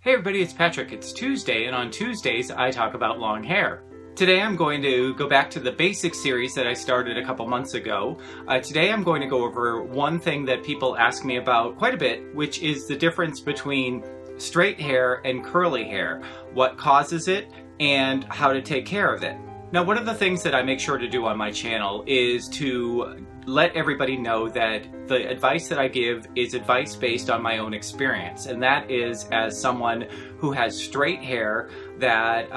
Hey everybody, it's Patrick. It's Tuesday, and on Tuesdays I talk about long hair. Today I'm going to go back to the basic series that I started a couple months ago. Today I'm going to go over one thing that people ask me about quite a bit, which is the difference between straight hair and curly hair, what causes it, and how to take care of it. Now, one of the things that I make sure to do on my channel is to let everybody know that the advice that I give is advice based on my own experience, and that is as someone who has straight hair that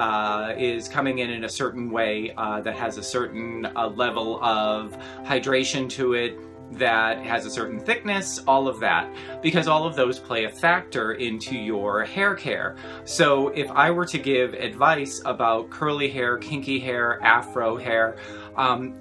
is coming in a certain way, that has a certain level of hydration to it, that has a certain thickness, all of that, because all of those play a factor into your hair care. So if I were to give advice about curly hair, kinky hair, afro hair,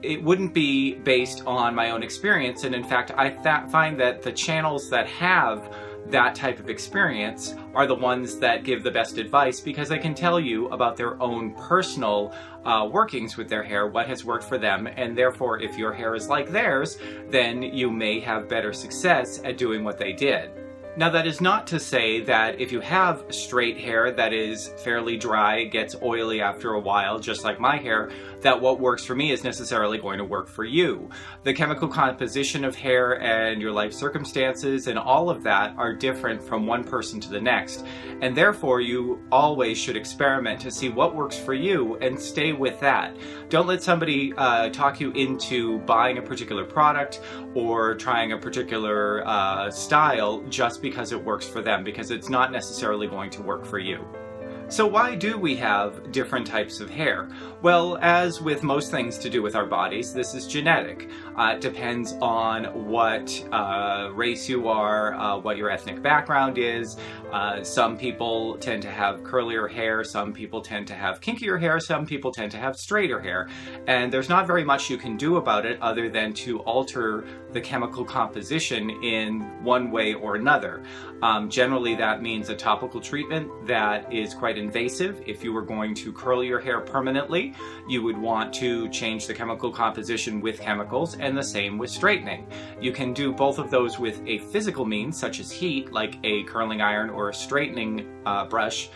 it wouldn't be based on my own experience. And in fact, I find that the channels that have that type of experience are the ones that give the best advice, because they can tell you about their own personal workings with their hair, what has worked for them, and therefore if your hair is like theirs, then you may have better success at doing what they did. Now, that is not to say that if you have straight hair that is fairly dry, gets oily after a while, just like my hair, that what works for me is necessarily going to work for you. The chemical composition of hair and your life circumstances and all of that are different from one person to the next, and therefore you always should experiment to see what works for you and stay with that. Don't let somebody talk you into buying a particular product or trying a particular style just because it works for them, because it's not necessarily going to work for you. So why do we have different types of hair? Well, as with most things to do with our bodies, this is genetic. It depends on what race you are, what your ethnic background is. Some people tend to have curlier hair, some people tend to have kinkier hair, some people tend to have straighter hair. And there's not very much you can do about it other than to alter the chemical composition in one way or another. Generally, that means a topical treatment that is quite invasive. If you were going to curl your hair permanently, you would want to change the chemical composition with chemicals, and the same with straightening. You can do both of those with a physical means, such as heat, like a curling iron or a straightening brush.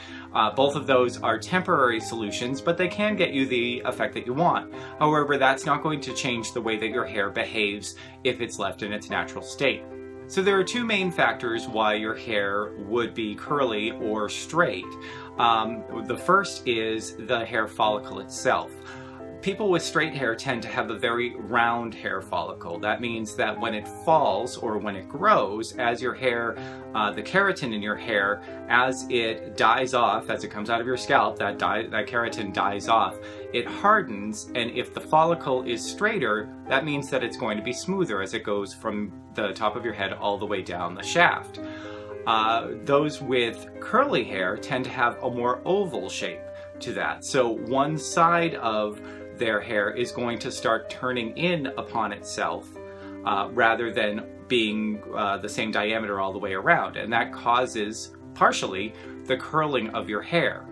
Both of those are temporary solutions, but they can get you the effect that you want. However, that's not going to change the way that your hair behaves if it's left in its natural state. So there are two main factors why your hair would be curly or straight. The first is the hair follicle itself. People with straight hair tend to have a very round hair follicle. That means that when it falls or when it grows, as your hair, the keratin in your hair, as it dies off, as it comes out of your scalp, that keratin dies off, it hardens, and if the follicle is straighter, that means that it's going to be smoother as it goes from the top of your head all the way down the shaft. Those with curly hair tend to have a more oval shape to that. So one side of their hair is going to start turning in upon itself rather than being the same diameter all the way around, and that causes partially the curling of your hair.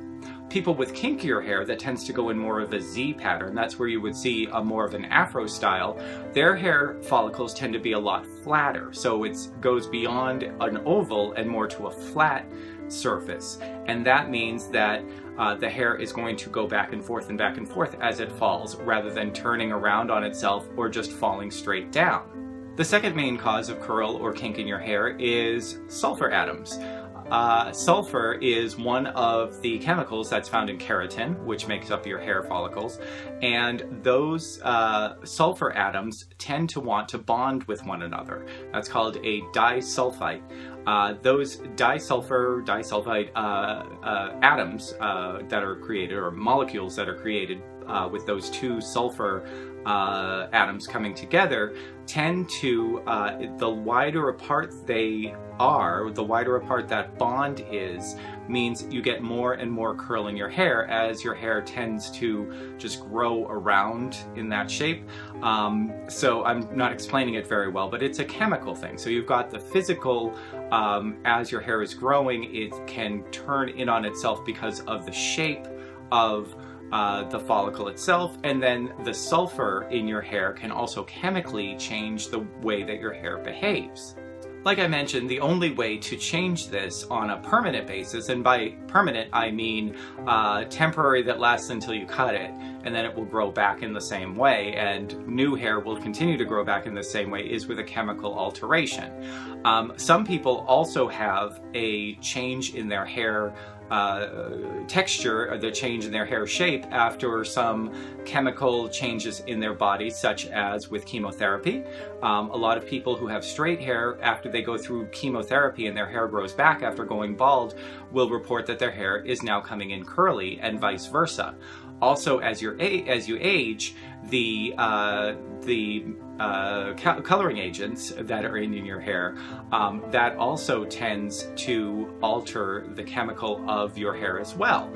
People with kinkier hair that tends to go in more of a Z pattern, that's where you would see a more of an afro style, their hair follicles tend to be a lot flatter, so it goes beyond an oval and more to a flat surface, and that means that the hair is going to go back and forth as it falls, rather than turning around on itself or just falling straight down. The second main cause of curl or kink in your hair is sulfur atoms. Sulfur is one of the chemicals that's found in keratin, which makes up your hair follicles, and those sulfur atoms tend to want to bond with one another. That's called a disulfide. Those disulfide atoms that are created, or molecules that are created with those two sulfur atoms coming together, tend to, the wider apart they are, the wider apart that bond is, means you get more and more curl in your hair as your hair tends to just grow around in that shape. So I'm not explaining it very well, but it's a chemical thing. So you've got the physical, as your hair is growing, it can turn in on itself because of the shape of the follicle itself, and then the sulfur in your hair can also chemically change the way that your hair behaves. Like I mentioned, the only way to change this on a permanent basis, and by permanent I mean temporary that lasts until you cut it, and then it will grow back in the same way, and new hair will continue to grow back in the same way, is with a chemical alteration. Some people also have a change in their hair texture, or the change in their hair shape after some chemical changes in their body, such as with chemotherapy. A lot of people who have straight hair, after they go through chemotherapy and their hair grows back after going bald, will report that their hair is now coming in curly, and vice versa. Also, as you age, the coloring agents that are in your hair, that also tends to alter the chemical of your hair as well.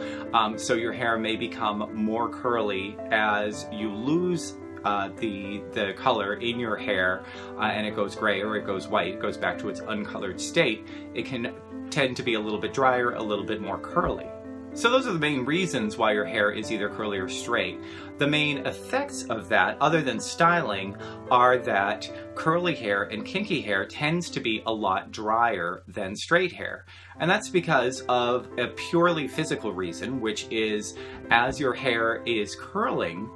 So your hair may become more curly as you lose the color in your hair, and it goes gray or it goes white, it goes back to its uncolored state. It can tend to be a little bit drier, a little bit more curly. So those are the main reasons why your hair is either curly or straight. The main effects of that, other than styling, are that curly hair and kinky hair tends to be a lot drier than straight hair. And that's because of a purely physical reason, which is as your hair is curling,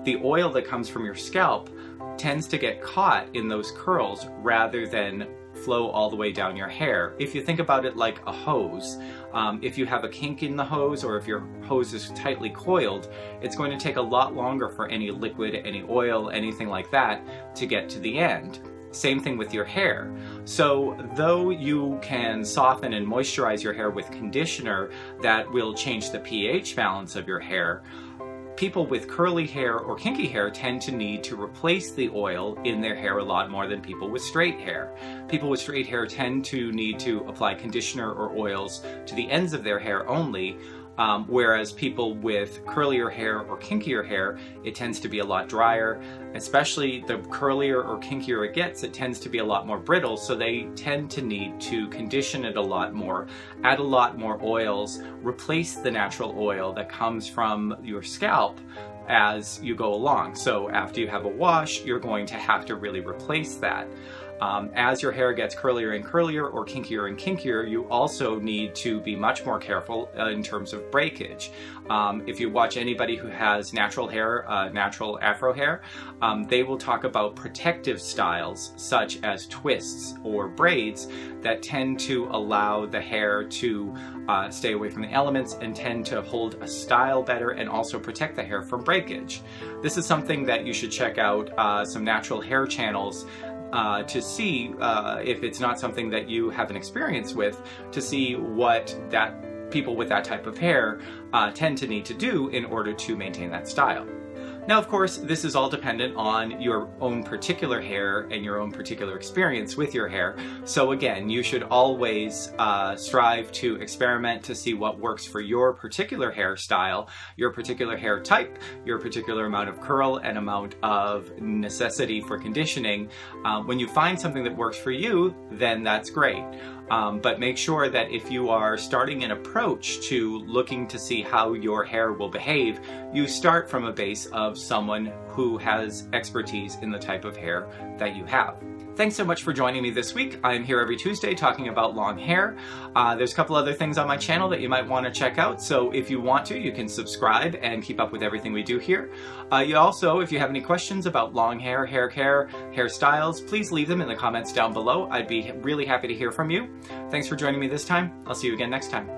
the oil that comes from your scalp tends to get caught in those curls rather than flow all the way down your hair. If you think about it like a hose, if you have a kink in the hose, or if your hose is tightly coiled, it's going to take a lot longer for any liquid, any oil, anything like that to get to the end. Same thing with your hair. So though you can soften and moisturize your hair with conditioner that will change the pH balance of your hair, people with curly hair or kinky hair tend to need to replace the oil in their hair a lot more than people with straight hair. People with straight hair tend to need to apply conditioner or oils to the ends of their hair only, whereas people with curlier hair or kinkier hair, it tends to be a lot drier. Especially the curlier or kinkier it gets, it tends to be a lot more brittle, so they tend to need to condition it a lot more, add a lot more oils, replace the natural oil that comes from your scalp as you go along. So after you have a wash, you're going to have to really replace that. As your hair gets curlier and curlier, or kinkier and kinkier, you also need to be much more careful in terms of breakage. If you watch anybody who has natural hair, natural afro hair, they will talk about protective styles such as twists or braids that tend to allow the hair to stay away from the elements and tend to hold a style better and also protect the hair from breakage. This is something that you should check out some natural hair channels to see if it's not something that you have an experience with, to see what people with that type of hair tend to need to do in order to maintain that style. Now, of course, this is all dependent on your own particular hair and your own particular experience with your hair. So again, you should always strive to experiment to see what works for your particular hairstyle, your particular hair type, your particular amount of curl and amount of necessity for conditioning. When you find something that works for you, then that's great. But make sure that if you are starting an approach to looking to see how your hair will behave, you start from a base of someone who has expertise in the type of hair that you have. Thanks so much for joining me this week. I'm here every Tuesday talking about long hair. There's a couple other things on my channel that you might want to check out, so if you want to, you can subscribe and keep up with everything we do here. You also, if you have any questions about long hair, hair care, hairstyles, please leave them in the comments down below. I'd be really happy to hear from you. Thanks for joining me this time. I'll see you again next time.